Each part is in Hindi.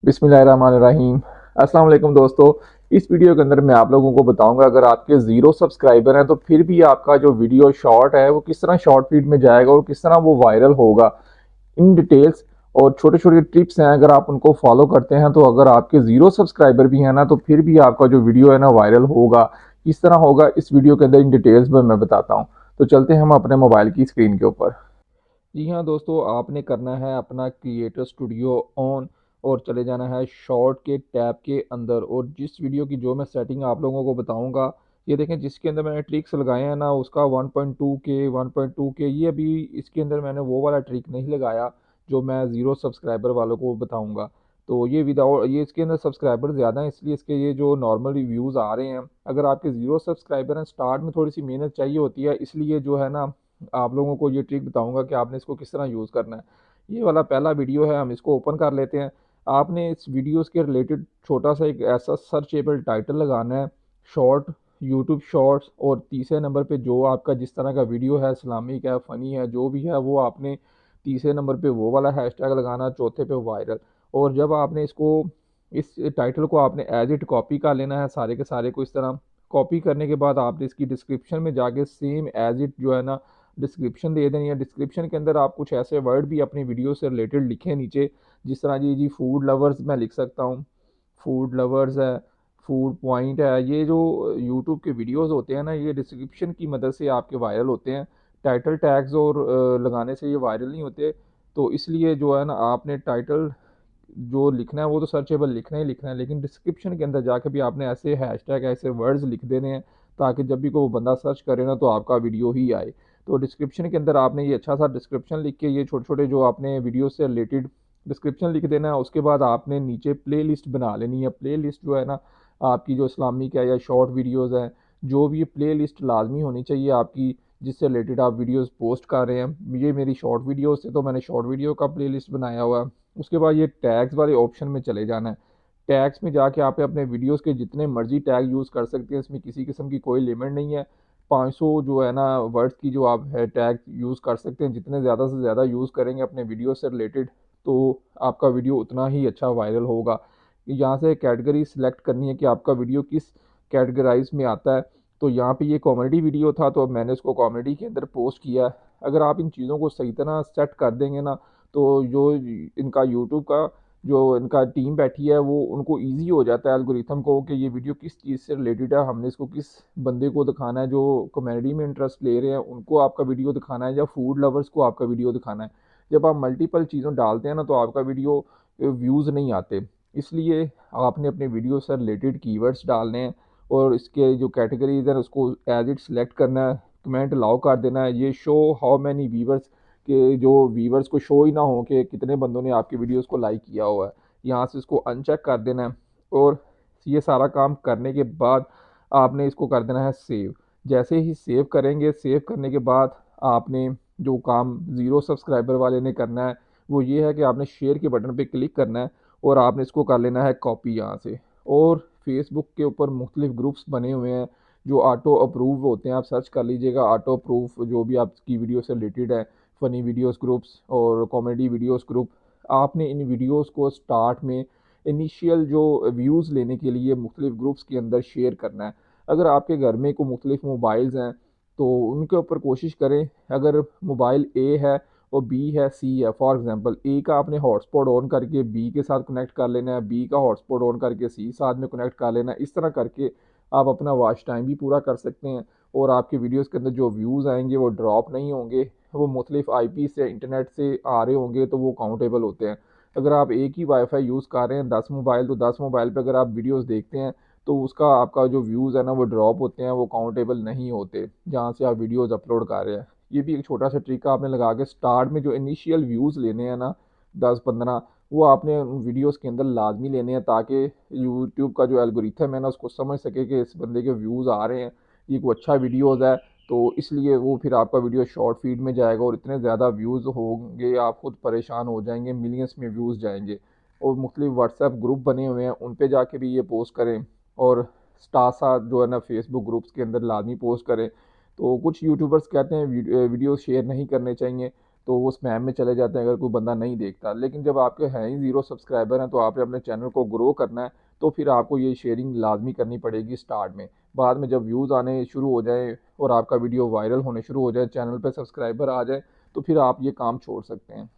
बिस्मिल्लाहिर्रहमानिर्रहीम। अस्सलाम वालेकुम दोस्तों। इस वीडियो के अंदर मैं आप लोगों को बताऊंगा, अगर आपके ज़ीरो सब्सक्राइबर हैं तो फिर भी आपका जो वीडियो शॉर्ट है वो किस तरह शॉर्ट फीड में जाएगा और किस तरह वो वायरल होगा, इन डिटेल्स। और छोटे छोटे टिप्स हैं, अगर आप उनको फॉलो करते हैं तो अगर आपके ज़ीरो सब्सक्राइबर भी हैं ना तो फिर भी आपका जो वीडियो है ना वायरल होगा। किस तरह होगा इस वीडियो के अंदर इन डिटेल्स में मैं बताता हूँ। तो चलते हैं हम अपने मोबाइल की स्क्रीन के ऊपर। जी हाँ दोस्तों, आपने करना है अपना क्रिएटर स्टूडियो ऑन और चले जाना है शॉर्ट के टैब के अंदर। और जिस वीडियो की जो मैं सेटिंग आप लोगों को बताऊंगा, ये देखें जिसके अंदर मैंने ट्रिक्स लगाए हैं ना, उसका 1.2K ये अभी इसके अंदर मैंने वो वाला ट्रिक नहीं लगाया जो मैं ज़ीरो सब्सक्राइबर वालों को बताऊंगा। तो ये विदाउट ये इसके अंदर सब्सक्राइबर ज़्यादा हैं, इसलिए इसके ये जो नॉर्मल रिव्यूज़ आ रहे हैं। अगर आपके ज़ीरो सब्सक्राइबर हैं, स्टार्ट में थोड़ी सी मेहनत चाहिए होती है, इसलिए जो है ना आप लोगों को ये ट्रिक बताऊंगा कि आपने इसको किस तरह यूज़ करना है। ये वाला पहला वीडियो है, हम इसको ओपन कर लेते हैं। आपने इस वीडियोस के रिलेटेड छोटा सा एक ऐसा सर्चेबल टाइटल लगाना है, शॉर्ट, यूट्यूब शॉर्ट्स। और तीसरे नंबर पे जो आपका जिस तरह का वीडियो है, इस्लामिक है, फ़नी है, जो भी है वो आपने तीसरे नंबर पे वो वाला हैशटैग लगाना, चौथे पे वायरल। और जब आपने इसको इस टाइटल को आपने एज इट कॉपी कर लेना है, सारे के सारे को इस तरह कॉपी करने के बाद आपने इसकी डिस्क्रिप्शन में जाके सेम एज इट जो है ना डिस्क्रिप्शन दे देनी है। डिस्क्रिप्शन के अंदर आप कुछ ऐसे वर्ड भी अपनी वीडियो से रिलेटेड लिखें नीचे, जिस तरह जी फूड लवर्स मैं लिख सकता हूँ, फूड लवर्स है, फूड पॉइंट है। ये जो यूट्यूब के वीडियोस होते हैं ना, ये डिस्क्रिप्शन की मदद से आपके वायरल होते हैं। टाइटल टैग्स और लगाने से ये वायरल नहीं होते। तो इसलिए जो है ना आपने टाइटल जो लिखना है वो तो सर्चेबल लिखना ही लिखना है, लेकिन डिस्क्रिप्शन के अंदर जाके भी आपने ऐसे हैशटैग ऐसे वर्ड्स लिख देने हैं ताकि जब भी कोई बंदा सर्च करे ना तो आपका वीडियो ही आए। तो डिस्क्रिप्शन के अंदर आपने ये अच्छा सा डिस्क्रिप्शन लिख के ये छोटे छोटे जो आपने वीडियो से रिलेटेड डिस्क्रिप्शन लिख देना है। उसके बाद आपने नीचे प्ले लिस्ट बना लेनी है। प्ले लिस्ट जो है ना आपकी जो इस्लामिक है या शॉर्ट वीडियोज़ हैं, जो भी प्ले लिस्ट लाजमी होनी चाहिए आपकी, जिससे रिलेटेड आप वीडियोस पोस्ट कर रहे हैं। ये मेरी शॉर्ट वीडियोस से तो मैंने शॉर्ट वीडियो का प्ले लिस्ट बनाया हुआ है। उसके बाद ये टैग्स वाले ऑप्शन में चले जाना है। टैग्स में जाके आप अपने वीडियोस के जितने मर्जी टैग यूज़ कर सकते हैं, इसमें किसी किस्म की कोई लिमिट नहीं है। 500 जो है ना वर्ड्स की जो आप है टैग यूज़ कर सकते हैं। जितने ज़्यादा से ज़्यादा यूज़ करेंगे अपने वीडियो से रिलेटेड, तो आपका वीडियो उतना ही अच्छा वायरल होगा। यहाँ से कैटेगरी सिलेक्ट करनी है कि आपका वीडियो किस कैटेगराइज में आता है। तो यहाँ पे ये कॉमेडी वीडियो था तो अब मैंने इसको कॉमेडी के अंदर पोस्ट किया है। अगर आप इन चीज़ों को सही तरह सेट कर देंगे ना, तो जो इनका यूट्यूब का जो इनका टीम बैठी है वो उनको ईज़ी हो जाता है एल्गोरिथम को कि ये वीडियो किस चीज़ से रिलेटेड है, हमने इसको किस बंदे को दिखाना है। जो कॉमेडी में इंटरेस्ट ले रहे हैं उनको आपका वीडियो दिखाना है या फूड लवर्स को आपका वीडियो दिखाना है। जब आप मल्टीपल चीज़ों डालते हैं ना तो आपका वीडियो व्यूज़ नहीं आते। इसलिए आपने अपने वीडियो से रिलेटेड कीवर्ड्स डालने हैं और इसके जो कैटेगरीज हैं उसको एज इट सेलेक्ट करना है। कमेंट अलाउ कर देना है। ये शो हाउ मैनी व्यूवर्स के जो व्यूवर्स को शो ही ना हो कि कितने बंदों ने आपकी वीडियोस को लाइक किया हुआ है, यहाँ से इसको अनचेक कर देना है। और ये सारा काम करने के बाद आपने इसको कर देना है सेव। जैसे ही सेव करेंगे, सेव करने के बाद आपने जो काम ज़ीरो सब्सक्राइबर वाले ने करना है वो ये है कि आपने शेयर के बटन पे क्लिक करना है और आपने इसको कर लेना है कॉपी यहाँ से। और फेसबुक के ऊपर मुख्तलिफ ग्रुप्स बने हुए हैं जो ऑटो अप्रूव होते हैं, आप सर्च कर लीजिएगा ऑटो अप्रूव जो भी आपकी वीडियो से रिलेटेड है। फ़नी वीडियोस ग्रुप्स और कॉमेडी वीडियोस ग्रुप। आपने इन वीडियोस को स्टार्ट में इनिशियल जो व्यूज़ लेने के लिए मुख्तलिफ ग्रुप्स के अंदर शेयर करना है। अगर आपके घर में को मुख्तलिफ मोबाइल्स हैं तो उनके ऊपर कोशिश करें, अगर मोबाइल ए है और बी है, सी है, फॉर एग्जांपल ए का आपने हॉटस्पॉट ऑन करके बी के साथ कनेक्ट कर लेना है, बी का हॉटस्पॉट ऑन करके सी साथ में कनेक्ट कर लेना है। इस तरह करके आप अपना वॉच टाइम भी पूरा कर सकते हैं और आपके वीडियोस के अंदर जो व्यूज़ आएंगे वो ड्रॉप नहीं होंगे। वो मुख्तलिफ आईपी से इंटरनेट से आ रहे होंगे तो वो काउंटेबल होते हैं। अगर आप एक ही वाईफाई यूज़ कर रहे हैं 10 मोबाइल, तो 10 मोबाइल पे अगर आप वीडियोस देखते हैं तो उसका आपका जो व्यूज़ है ना वो ड्रॉप होते हैं, वो काउंटेबल नहीं होते जहाँ से आप वीडियोस अपलोड कर रहे हैं। ये भी एक छोटा सा ट्रिक आपने लगा के स्टार्ट में जो इनिशियल व्यूज़ लेने हैं ना 10-15, वो आपने उन वीडियोस के अंदर लाजमी लेने हैं ताकि यूट्यूब का जो एल्गोरिथम है ना उसको समझ सके कि इस बंदे के व्यूज़ आ रहे हैं, ये कोई अच्छा वीडियोज़ है। तो इसलिए वो फिर आपका वीडियो शॉर्ट फीड में जाएगा और इतने ज़्यादा व्यूज़ होंगे आप खुद परेशान हो जाएंगे, मिलियंस में व्यूज़ जाएंगे। और मुख्तलिफ व्हाट्सएप ग्रुप बने हुए हैं उन पे जाके भी ये पोस्ट करें। और साथ साथ जो है ना फेसबुक ग्रुप्स के अंदर लाजमी पोस्ट करें। तो कुछ यूट्यूबर्स कहते हैं वीडियो शेयर नहीं करने चाहिए, तो वो स्पैम में चले जाते हैं अगर कोई बंदा नहीं देखता। लेकिन जब आपके हैं ही ज़ीरो सब्सक्राइबर हैं तो आपने अपने चैनल को ग्रो करना है, तो फिर आपको ये शेयरिंग लाजमी करनी पड़ेगी स्टार्ट में। बाद में जब व्यूज़ आने शुरू हो जाएँ और आपका वीडियो वायरल होने शुरू हो जाए, चैनल पे सब्सक्राइबर आ जाए, तो फिर आप ये काम छोड़ सकते हैं।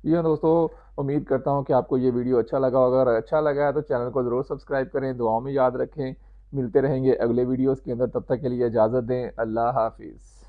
जी हाँ दोस्तों, उम्मीद करता हूँ कि आपको ये वीडियो अच्छा लगा होगा। अगर अच्छा लगा है तो चैनल को ज़रूर सब्सक्राइब करें, दुआओं में याद रखें। मिलते रहेंगे अगले वीडियोज़ के अंदर, तब तक के लिए इजाज़त दें। अल्लाह हाफिज़।